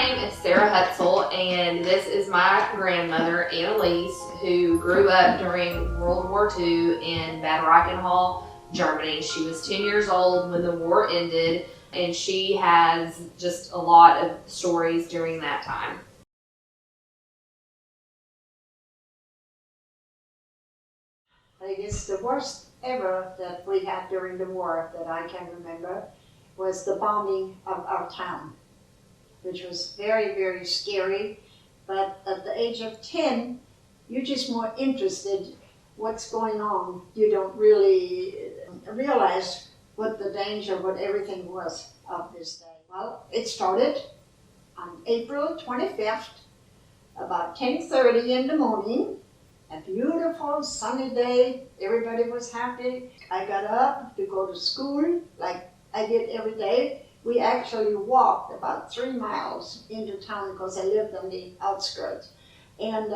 name is Sarah Hutzel, and this is my grandmother, Anneliese, who grew up during World War II in Bad Reichenhall, Germany. She was 10 years old when the war ended, and she has just a lot of stories during that time. I guess the worst ever that we had during the war that I can remember was the bombing of our town, which was very, very scary. But at the age of 10, you're just more interested what's going on. You don't really realize what the danger, what everything was of this day. Well, it started on April 25th, about 10:30 in the morning. A beautiful sunny day, everybody was happy. I got up to go to school like I did every day. We actually walked about 3 miles into town because I lived on the outskirts. And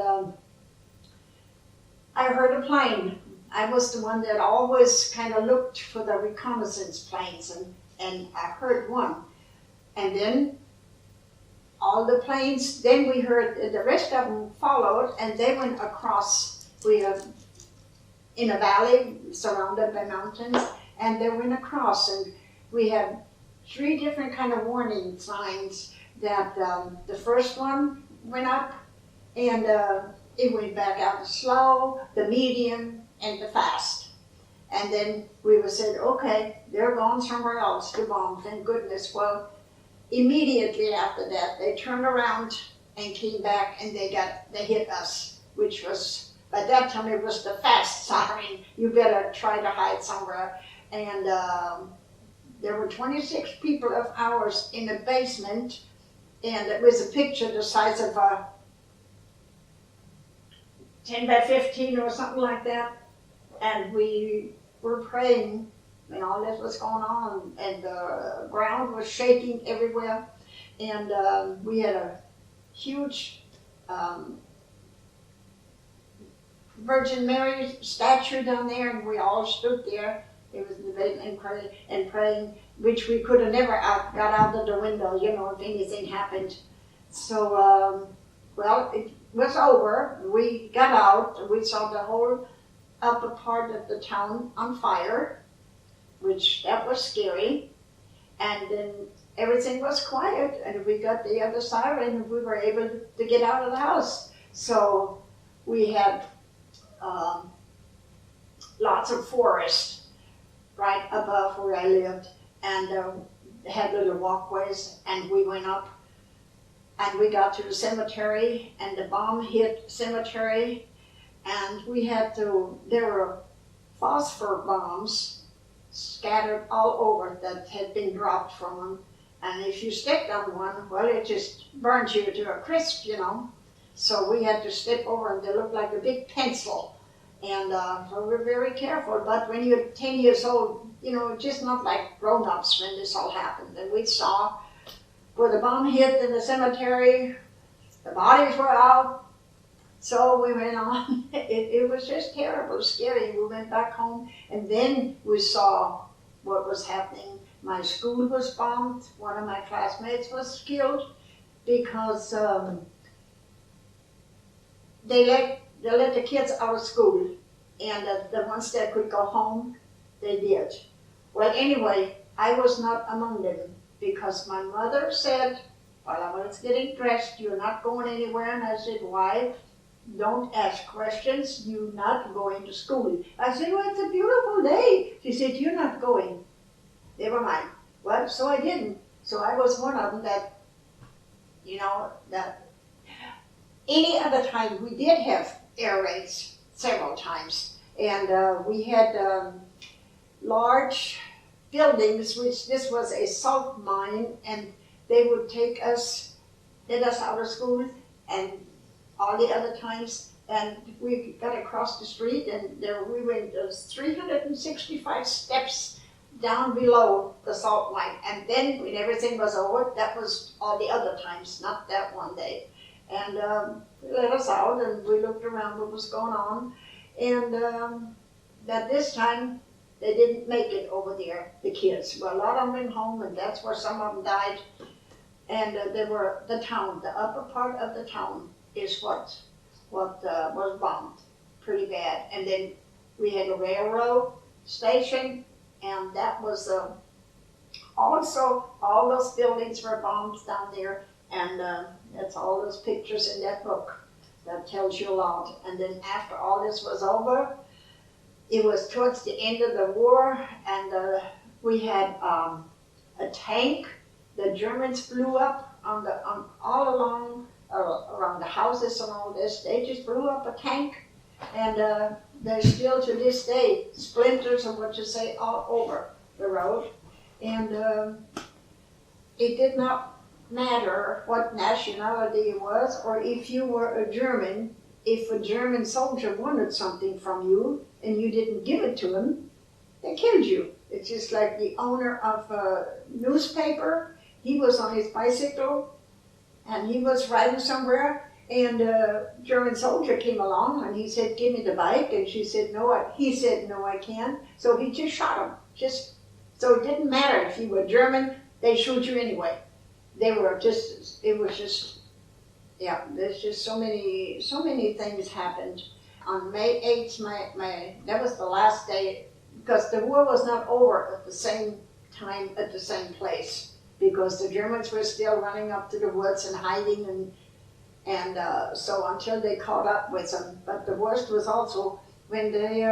I heard a plane. I was the one that always kind of looked for the reconnaissance planes, and I heard one. And then all the planes, then we heard the rest of them followed, and they went across. We are in a valley surrounded by mountains, and they went across, and we had 3 different kind of warning signs. That the first one went up, and it went back out slow, the medium, and the fast. And then we were said, okay, they're gone somewhere else to bomb, thank goodness. Well, immediately after that, they turned around and came back, and they hit us, which was, by that time, it was the fast siren. You better try to hide somewhere. And there were 26 people of ours in the basement, and it was a picture the size of a 10 by 15 or something like that. And we were praying, and all this was going on, and the ground was shaking everywhere. And we had a huge Virgin Mary statue down there, and we all stood there. It was debating and praying, which we could have never got out of the window, you know, if anything happened. So, well, it was over. We got out. We saw the whole upper part of the town on fire, which that was scary. And then everything was quiet, and we got the other siren, and we were able to get out of the house. So we had lots of forest right above where I lived, and had little walkways, and we went up, and we got to the cemetery, and the bomb hit cemetery, and we had to, there were phosphor bombs scattered all over that had been dropped from them, and if you stepped on one, well, it just burnt you to a crisp, you know. So we had to step over, and they looked like a big pencil. And so we're very careful, but when you're 10 years old, you know, just not like grown-ups when this all happened. And we saw where the bomb hit in the cemetery, the bodies were out, so we went on. It was just terrible, scary. We went back home, and then we saw what was happening. My school was bombed. One of my classmates was killed because they let the kids out of school, and the ones that could go home, they did. Well, anyway, I was not among them because my mother said, while I was getting dressed, you're not going anywhere. And I said, why? Don't ask questions. You're not going to school. I said, well, it's a beautiful day. She said, you're not going. Never mind. Well, so I didn't. So I was one of them that, you know, that any other time we did have air raids several times, and we had large buildings, which this was a salt mine, and they would take us, get us out of school, and all the other times, and we got across the street, and there we went 365 steps down below the salt mine, and then when everything was over, that was all the other times, not that one day. And they let us out, and we looked around what was going on, and that this time they didn't make it over there, the kids. Well, a lot of them went home, and that's where some of them died. And there were the town, the upper part of the town is what was bombed pretty bad. And then we had a railroad station, and that was also, all those buildings were bombed down there, and that's all those pictures in that book. That tells you a lot. And then after all this was over, it was towards the end of the war, and we had a tank. The Germans blew up all along around the houses and all this. They just blew up a tank, and there's still to this day splinters of what you say all over the road. And it did not matter what nationality it was, or if you were a German. If a German soldier wanted something from you and you didn't give it to him, they killed you. It's just like the owner of a newspaper. He was on his bicycle and he was riding somewhere, and a German soldier came along and he said, "Give me the bike," and she said, "No." He said, "No, I can't." So he just shot him. So it didn't matter if you were German, they shoot you anyway. Yeah, there's just so many things happened. On May 8th, that was the last day, because the war was not over at the same time, at the same place, because the Germans were still running up to the woods and hiding, and so until they caught up with them. But the worst was also when they,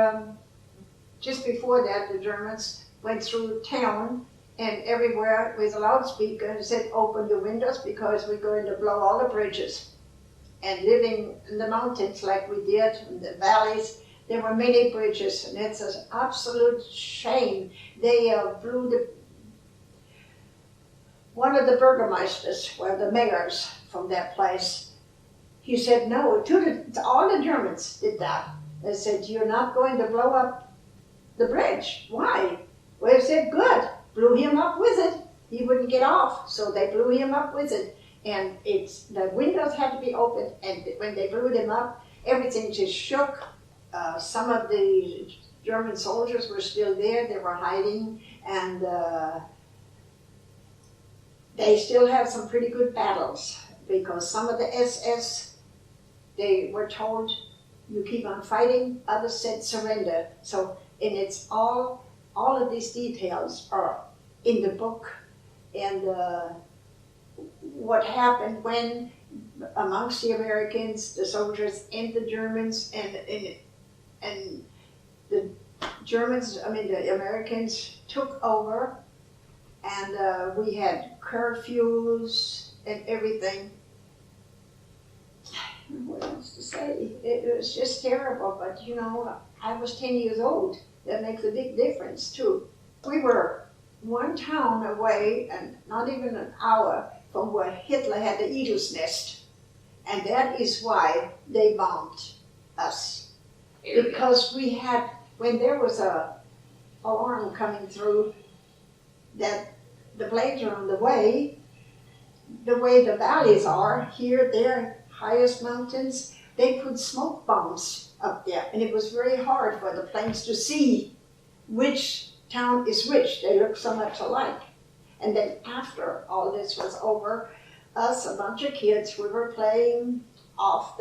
just before that, the Germans went through town, and everywhere with a loudspeaker and said, "Open the windows because we're going to blow all the bridges." And living in the mountains like we did, in the valleys, there were many bridges, and it's an absolute shame. They blew one of the burgomeisters, or the mayors from that place, he said no, all the Germans did that. They said, "You're not going to blow up the bridge." Why? Well, he said, "Good." Blew him up with it. He wouldn't get off, so they blew him up with it. And the windows had to be opened, and when they blew them up, everything just shook. Some of the German soldiers were still there. They were hiding, and they still have some pretty good battles, because some of the SS, they were told, "You keep on fighting," others said surrender. So, and it's all of these details are in the book, and what happened when amongst the Americans, the soldiers, and the Germans, and the Germans, the Americans took over, and we had curfews and everything. What else to say? It was just terrible, but I was 10 years old. That makes a big difference too. We were one town away, and not even an hour from where Hitler had the eagle's nest. And that is why they bombed us. Because we had, when there was a alarm coming through that the planes are on the way the valleys are, here, there, highest mountains, they put smoke bombs up there. And it was very hard for the planes to see which town is which. They look so much alike. And then after all this was over, us, a bunch of kids, we were playing off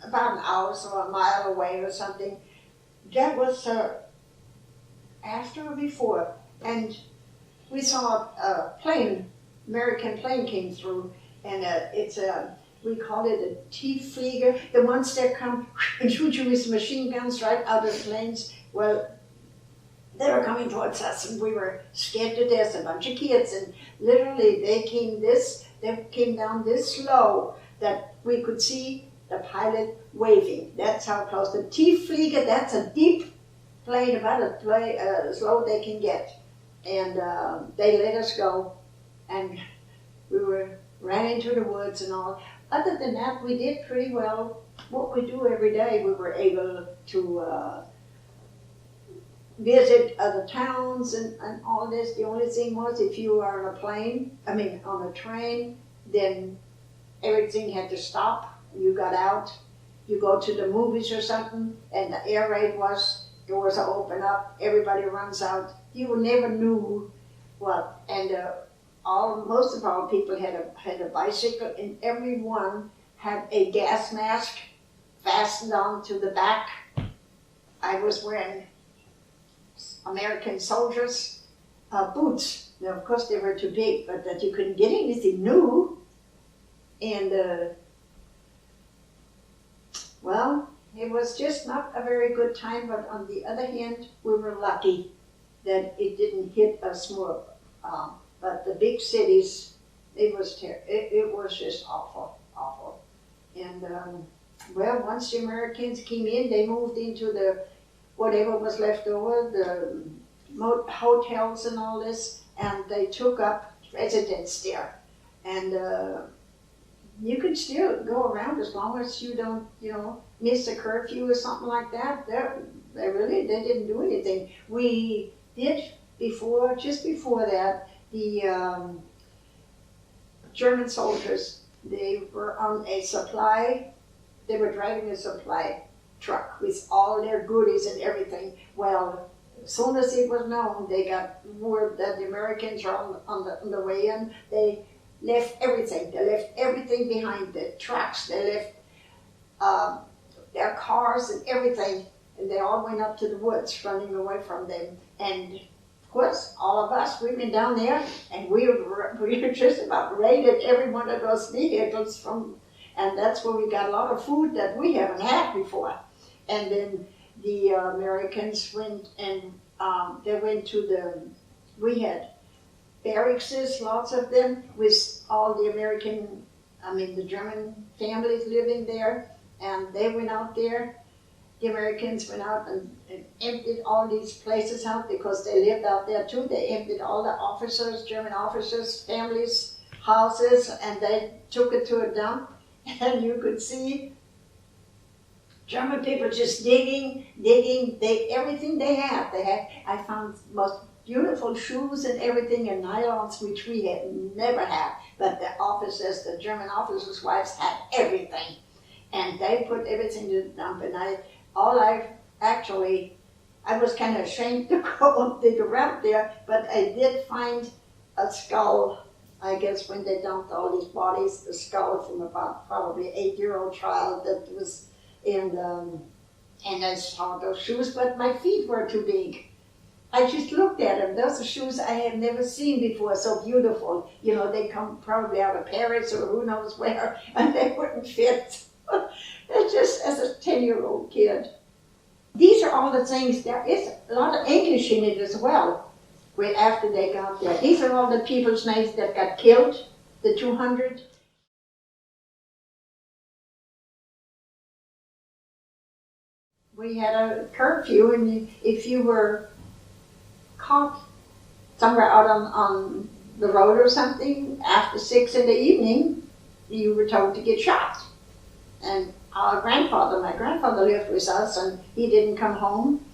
about an hour, so a mile away or something. That was after or before, and we saw a plane, American plane came through, and we call it a Tiefflieger, the ones that come and shoot you with machine guns right out of planes. Well, they were coming towards us, and we were scared to death, a bunch of kids, and literally they came down this low that we could see the pilot waving. That's how close. The Tiefflieger, that's a deep plane, about as low they can get. And they let us go, and we ran into the woods and all. Other than that, we did pretty well. What we do every day, we were able to visit other towns and all this. The only thing was, if you were on on a train, then everything had to stop. You got out, you go to the movies or something, and the air raid doors are open up, everybody runs out. You never knew what. And most of our people had a bicycle, and everyone had a gas mask fastened on to the back. I was wearing American soldiers' boots. Now, of course, they were too big, but that you couldn't get anything new. And well, it was just not a very good time. But on the other hand, we were lucky that it didn't hit us more. But the big cities, it was just awful, awful. And well, once the Americans came in, they moved into the whatever was left over, the hotels and all this, and they took up residence there. And you could still go around as long as you don't, miss a curfew or something like that. They didn't do anything. We did just before that, the German soldiers, they were on they were driving a supply truck with all their goodies and everything. Well, as soon as it was known, they got word that the Americans are on the way in. They left everything. They left everything behind, the trucks. They left their cars and everything, and they all went up to the woods, running away from them. And of course, all of us, we went down there, and we were just about raided every one of those vehicles and that's where we got a lot of food that we haven't had before. And then the Americans went and they went to we had barracks, lots of them, with all the the German families living there, and they went out there. The Americans went out and emptied all these places out because they lived out there too. They emptied all the German officers' families' houses, and they took it to a dump. And you could see German people just digging, everything they had. I found most beautiful shoes and everything and nylons, which we had never had. But the German officers' wives had everything. And they put everything to the dump. And I was kind of ashamed to go and dig around there, but I did find a skull. I guess when they dumped all these bodies, the skull from about probably 8-year-old child that was and I saw those shoes, but my feet were too big. I just looked at them. Those are shoes I had never seen before, so beautiful. They come probably out of Paris or who knows where, and they wouldn't fit. Just as a 10-year-old kid. These are all the things, there is a lot of English in it as well. After they got there. These are all the people's names that got killed, the 200. We had a curfew, and if you were caught somewhere out on the road or something after 6 in the evening, you were told to get shot. And my grandfather lived with us, and he didn't come home.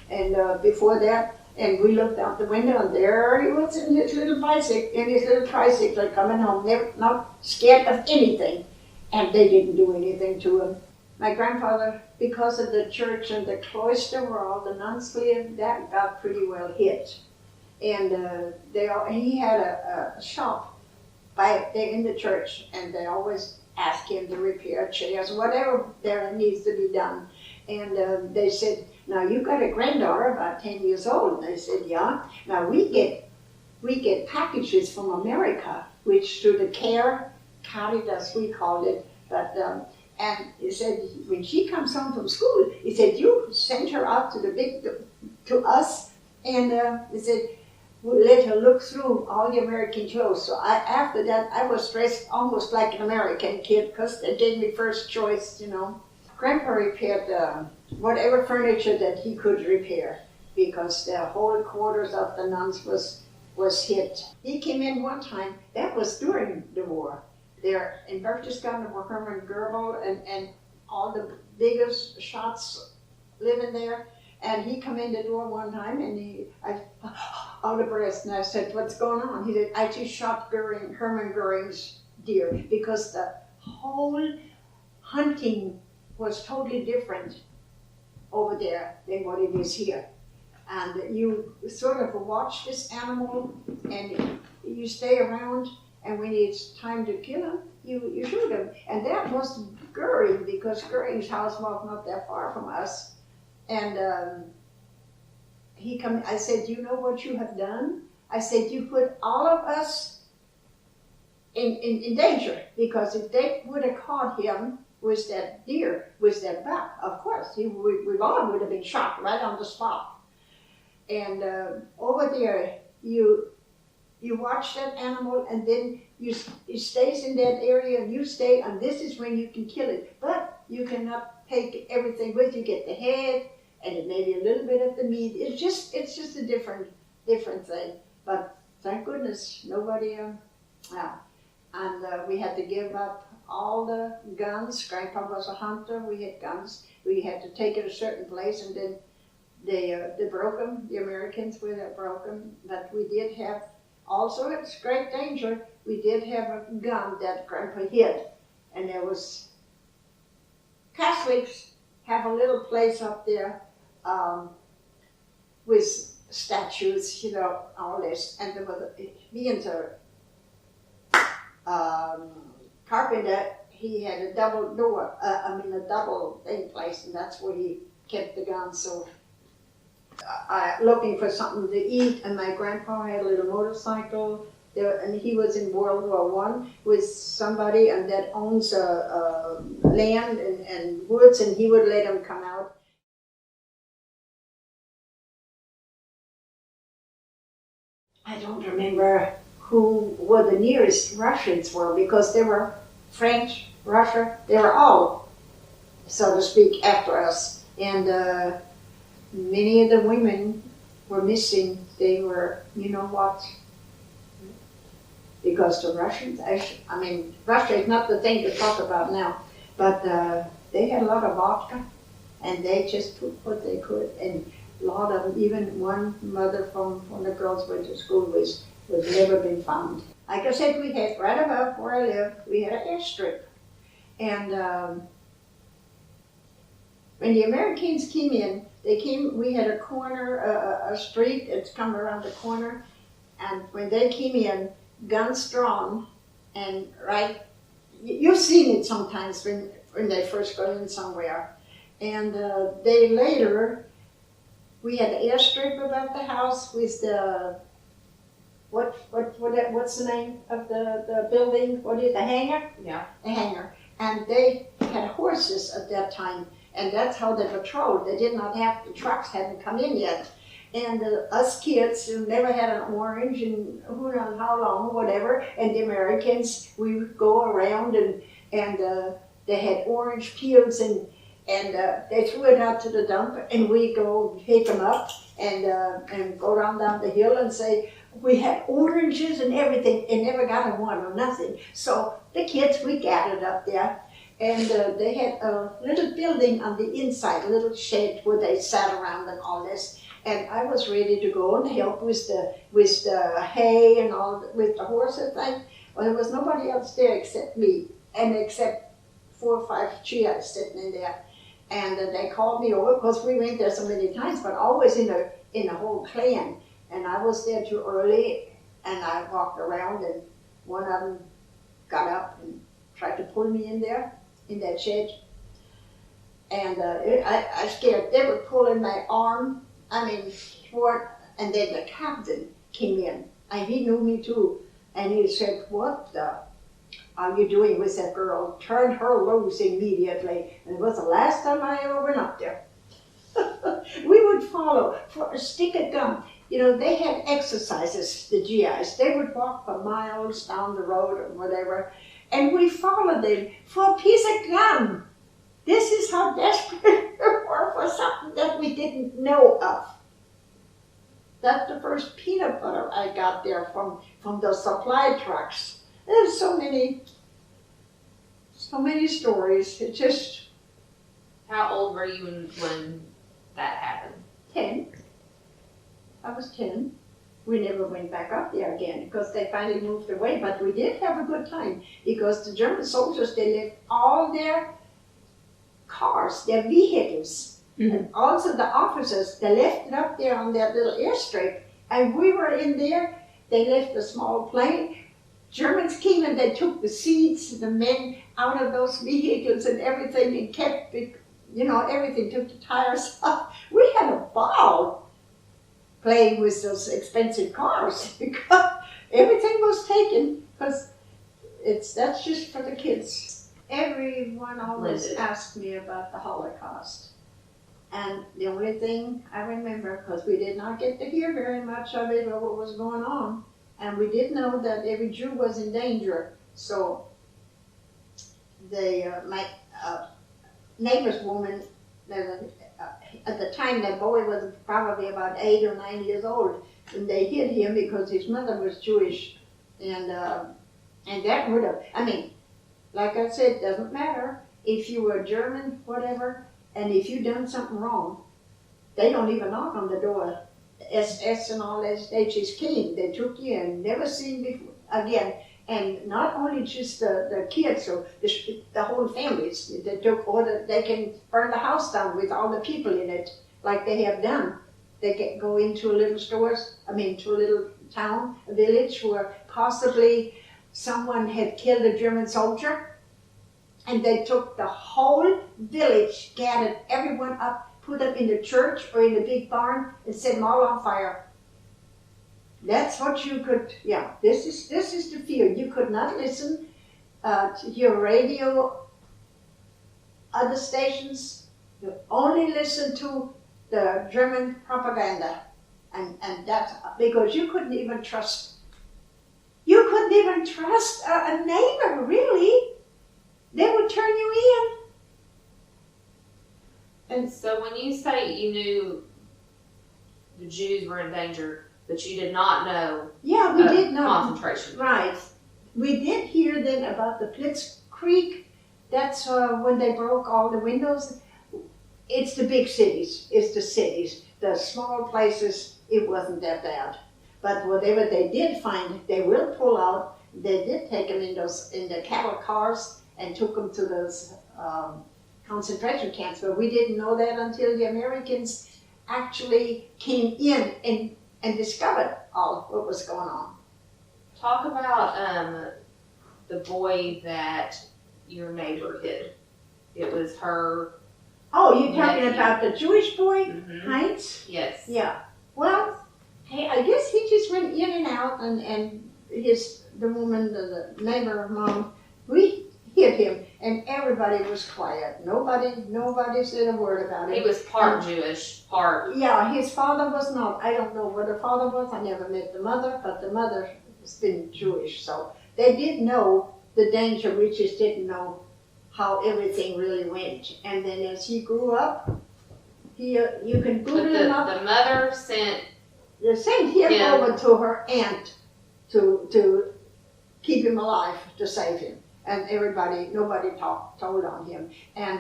And before that, and we looked out the window, and there he was in his little tricycle coming home, not scared of anything. And they didn't do anything to him. My grandfather, because of the church and the cloister where all the nuns lived, that got pretty well hit. And he had a shop there in the church, and they always asked him to repair chairs, whatever there needs to be done. And they said, "Now you got a granddaughter about 10 years old." And I said, "Yeah." Now we get packages from America, which through the Caritas we called it, but and he said when she comes home from school, he said you send her out to us, and he said we'll let her look through all the American clothes. So after that I was dressed almost like an American kid because they gave me first choice, Grandpa repaired whatever furniture that he could repair because the whole quarters of the nuns was hit. He came in one time, that was during the war. There in Berchtesgaden were Hermann Goebbels and all the biggest shots living there. And he come in the door one time and I out of breath, and I said, "What's going on?" He said, "I just shot Hermann Goering's deer," because the whole hunting was totally different over there than what it is here. and you sort of watch this animal, and you stay around, and when it's time to kill him, you shoot him. And that was Goering, because Goering's house was not that far from us. And I said, you know what you have done? I said, you put all of us in danger, because if they would have caught him with that deer, with that buck, of course, we all would have been shot right on the spot. And over there, you watch that animal, and then it stays in that area, and you stay, and this is when you can kill it. But you cannot take everything with you. Get the head, and it may be a little bit of the meat. It's just a different thing. But thank goodness, nobody, and we had to give up all the guns. Grandpa was a hunter. We had guns. We had to take it a certain place, and then they broke them. The Americans would have broke them. But we did have, also it's great danger, we did have a gun that Grandpa hid. And there was, Catholics have a little place up there with statues, you know, all this. And there was me and the carpenter, he had a double door, a double thing place, and that's where he kept the gun. So looking for something to eat, and my grandpa had a little motorcycle there, and he was in World War I with somebody, and that owns land and woods, and he would let him come out. I don't remember who were the nearest Russians were, because they were French, Russia, they were all, so to speak, after us. And many of the women were missing. They were, you know what, because the Russians, I mean, Russia is not the thing to talk about now, but they had a lot of vodka, and they just put what they could, and a lot of them, even one mother from the girls went to school with, was never been found. Like I said, we had, right above where I live, we had an airstrip. And when the Americans came in, we had a corner, a street that's come around the corner, and when they came in, guns drawn, and right, you've seen it sometimes when they first go in somewhere. And they later, we had an airstrip above the house with the, what's the name of the building? What is the hangar? Yeah. A hangar. And they had horses at that time, and that's how they patrolled. They did not have, the trucks hadn't come in yet. And us kids who never had an orange and who knows how long, whatever, and the Americans, we would go around, and they had orange peels, and they threw it out to the dump, and we go pick them up and go down the hill and say, we had oranges and everything, and never got a one or nothing. So the kids, we gathered up there, and they had a little building on the inside, a little shed where they sat around and all this. And I was ready to go and help with the hay and all, with the horses thing. Well, there was nobody else there except me, and except 4 or 5 Chias sitting in there. And they called me over, because we went there so many times, but always in a whole clan. And I was there too early, and I walked around, and one of them got up and tried to pull me in there, in that shed. And I scared. They were pulling my arm, and then the captain came in, and he knew me too. And he said, what the are you doing with that girl? Turn her loose immediately. And it was the last time I ever went up there. We would follow for a stick of gum. You know, they had exercises, the GIs. They would walk for miles down the road or whatever, and we followed them for a piece of gum. This is how desperate we were for something that we didn't know of. That's the first peanut butter I got there from those supply trucks. There's so many stories. It just... How old were you when that happened? 10. I was 10. We never went back up there again because they finally moved away, but we did have a good time because the German soldiers, they left all their cars, their vehicles And also the officers, they left it up there on that little airstrip, and we were in there. They left a small plane. Germans came and they took the seats, the men out of those vehicles and everything, and kept it, everything, took the tires off. We had a ball playing with those expensive cars because everything was taken, because that's just for the kids. Everyone always asked me about the Holocaust. And the only thing I remember, because we did not get to hear very much of it or what was going on, and we did know that every Jew was in danger. So my neighbor's woman, at the time that boy was probably about 8 or 9 years old, and they hid him because his mother was Jewish. And that would have, like I said, doesn't matter if you were German, whatever, and if you done something wrong, they don't even knock on the door. SS and all that stages came. They took you and never seen before again. And not only just the kids, so the whole families. They took order. They can burn the house down with all the people in it, like they have done. They go into a little to a little town, a village where possibly someone had killed a German soldier. And they took the whole village, gathered everyone up, put them in the church or in the big barn, and set them all on fire. That's what you could, this is the fear. You could not listen to your radio, other stations. You only listen to the German propaganda. And that's because you couldn't even trust a neighbor, really. They would turn you in. And so when you say you knew the Jews were in danger, but you did not know we did know. Concentration. Right. We did hear then about the Blitzkrieg. That's when they broke all the windows. It's the big cities. It's the cities. The small places, it wasn't that bad. But whatever they did find, they will pull out. They did take them in the cattle cars and took them to those concentration camps. But we didn't know that until the Americans actually came in and discovered all what was going on. Talk about the boy that your neighbor hid. It was her. Oh, you're talking nephew. about the Jewish boy, Mm-hmm. Heinz? Yes. Yeah. Well, hey, I guess he just went in and out, and the woman, the neighbor of mom, we hit him, and everybody was quiet. Nobody said a word about it. He was part Jewish, part. Yeah, his father was not. I don't know what the father was. I never met the mother, but the mother has been Jewish, so they did know the danger. We just didn't know how everything really went. And then as he grew up, you can Google him up. The mother sent. They sent him over to her aunt to keep him alive, to save him. And nobody told on him. And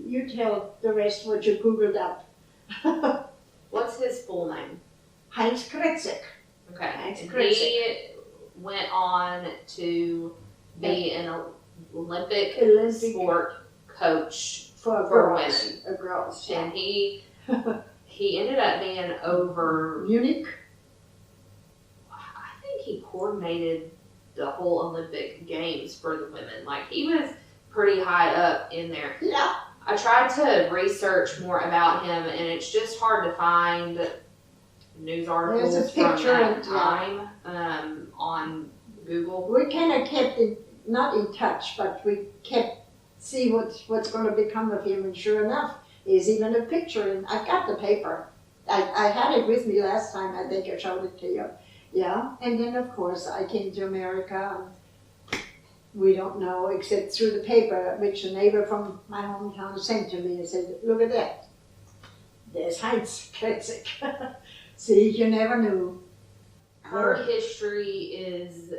you tell the rest what you Googled up. What's his full name? Heinz Kretzig. Okay. Heinz And Kretzig. he went on to be an Olympic sport coach for women. Girls. And he ended up being over Munich. I think he coordinated the whole Olympic Games for the women. Like, he was pretty high up in there. Yeah. I tried to research more about him, and it's just hard to find news articles from that time on Google. We kind of kept not in touch, but we kept see what's going to become of him. And sure enough, there's even a picture. And I got the paper. I had it with me last time. I think I showed it to you. Yeah, and then of course I came to America. We don't know except through the paper, which a neighbor from my hometown sent to me and said, "Look at that. There's Heinz Kretzig." See, you never knew. Her history is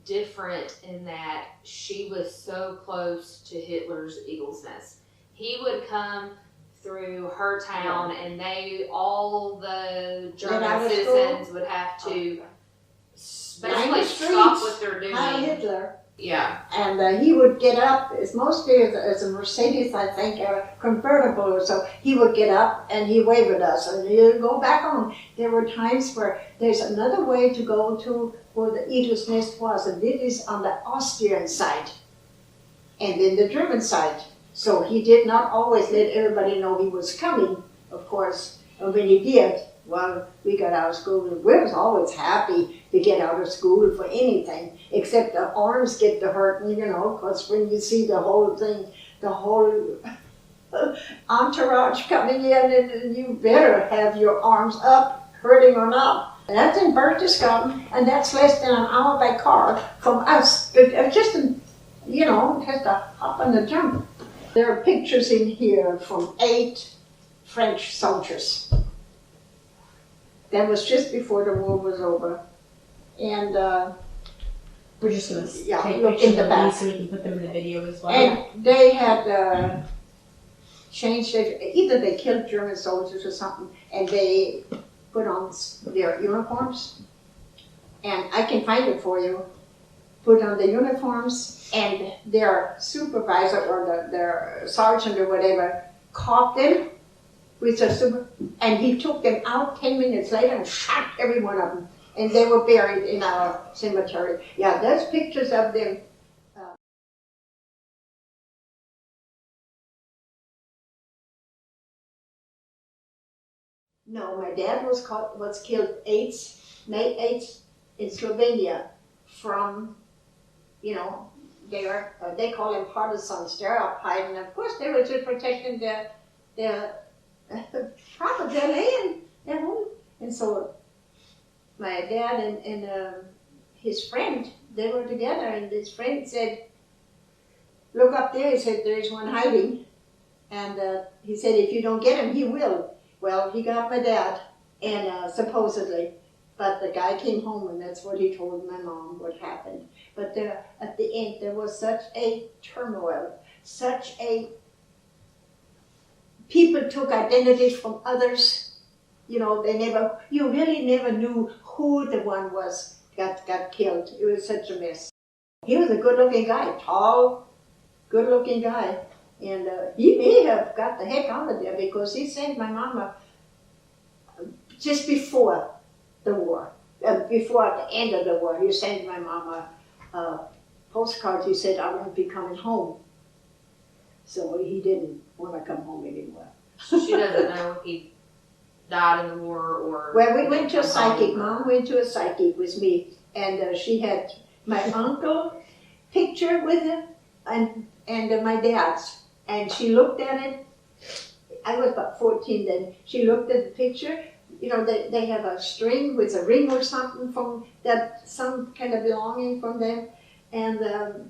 different in that she was so close to Hitler's Eagle's Nest. He would come through her town, and all the German citizens would have to basically stop what they're doing. Heil Hitler. Yeah. And he would get up, it's mostly as a Mercedes, I think, a convertible or so. He would get up and he waved at us and he'd go back on. There were times where there's another way to go to where the eagle's nest was, and it is on the Austrian side and then the German side. So he did not always let everybody know he was coming, of course. And when he did, well, we got out of school, and we was always happy to get out of school for anything, except the arms get to hurting, you know, because when you see the whole thing, the whole entourage coming in, and you better have your arms up, hurting or not. And that's in Berchtesgaden, and that's less than an hour by car from us. It's just, you know, just a hop and a jump. There are pictures in here from 8 French soldiers. That was just before the war was over. And we're just going to take look pictures in the of back. these so we can put them in the video as well. And they had changed, either they killed German soldiers or something, and they put on their uniforms. And I can find it for you. Put on the uniforms, and their supervisor or their sergeant or whatever caught them with a and he took them out 10 minutes later and shot every one of them. And they were buried in our cemetery. Yeah, there's pictures of them. No, my dad was killed May 8th in Slovenia from, you know, they call them partisans. They're up hiding. Of course, they were just protecting their property, their land, their home. And so my dad and his friend, they were together, and his friend said, look up there. He said, there's one hiding. And he said, if you don't get him, he will. Well, he got my dad, and supposedly. But the guy came home, and that's what he told my mom what happened. But there, at the end, there was such a turmoil, people took identities from others. You know, you really never knew who the one was got killed. It was such a mess. He was a good-looking guy, tall, good-looking guy. And he may have got the heck out of there because he sent my mama just before the war, before the end of the war, he sent my mama a postcard. He said, I won't be coming home. So he didn't want to come home anymore. So she doesn't know if he died in the war or... Well, we went to a psychic. Mom went to a psychic with me, and she had my uncle picture with him and my dad's. And she looked at it. I was about 14 then. She looked at the picture. You know, they have a string with a ring or something from that, some kind of belonging from them. And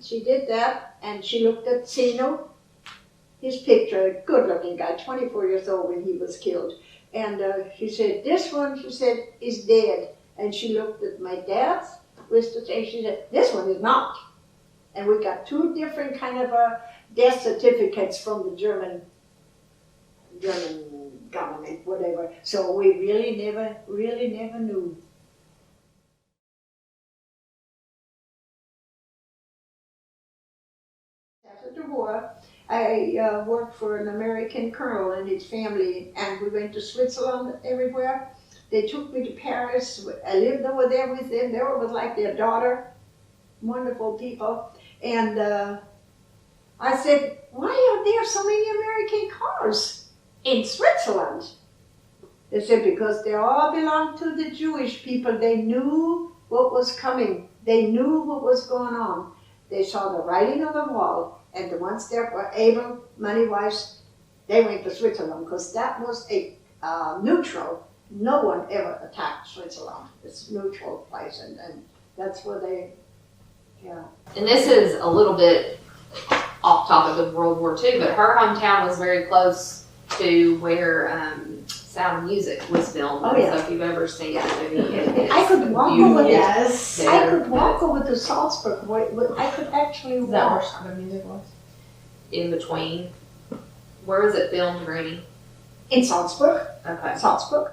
she did that, and she looked at Zeno, his picture, a good-looking guy, 24 years old when he was killed. And she said, this one, she said, is dead. And she looked at my dad's wrist, and she said, this one is not. And we got 2 different kind of death certificates from the German government, whatever. So we really never knew. After the war, I worked for an American colonel and his family, and we went to Switzerland everywhere. They took me to Paris. I lived over there with them. They were like their daughter. Wonderful people. And I said, why are there so many American cars in Switzerland? They said, because they all belonged to the Jewish people. They knew what was coming. They knew what was going on. They saw the writing on the wall, and the ones that were able, money-wise, they went to Switzerland, because that was a neutral. No one ever attacked Switzerland. It's a neutral place, and that's where they, yeah. And this is a little bit off topic of World War II, but her hometown was very close to where Sound of Music was filmed. Oh, yeah. So if you've ever seen that movie, I could walk over there. Yes. I could walk over to Salzburg. I could actually Is that where walk. Sound of Music was? in between. Where was it filmed, Granny? In Salzburg. Okay. Salzburg.